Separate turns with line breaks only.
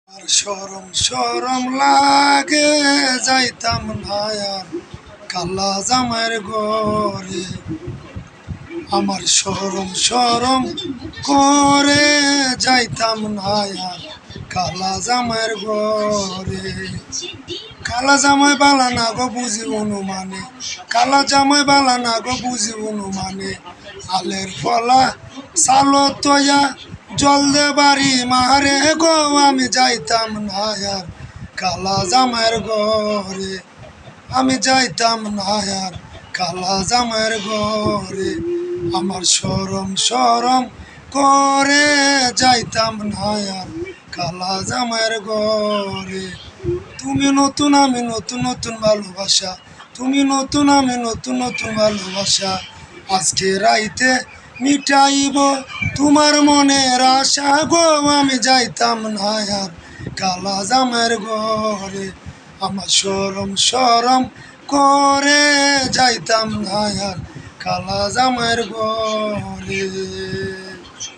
আর শরম শরম লাগে যাইতাম না আর কালা জামার ঘরে। আমার শরম শরম করে যাইতাম না আর কালা জামার ঘরে। কালা জামাই বালা না গো বুঝি অনুমানে, কালা জামাই বালা না গো বুঝি অনুমানে। আলের ফলা সালো তয়া জল দে বাড়ি মারে গো, আমি যাইতাম না আর কালা জামাইয়ের ঘরে। আমি যাইতাম না আর কালা জামাইয়ের ঘরে। আমার শরম শরম করে যাইতাম না আর কালা জামাইয়ের ঘরে। তুমি নতুন আমি নতুন নতুন ভালোবাসা, তুমি নতুন আমি নতুন নতুন ভালোবাসা। আজকে রাইতে মিটাইব তোমার মনের আশা গো, আমি যাইতাম না আর কালা জামের ঘরে। আমার শরম শরম করে যাইতাম না আর কালা জামের ঘরে।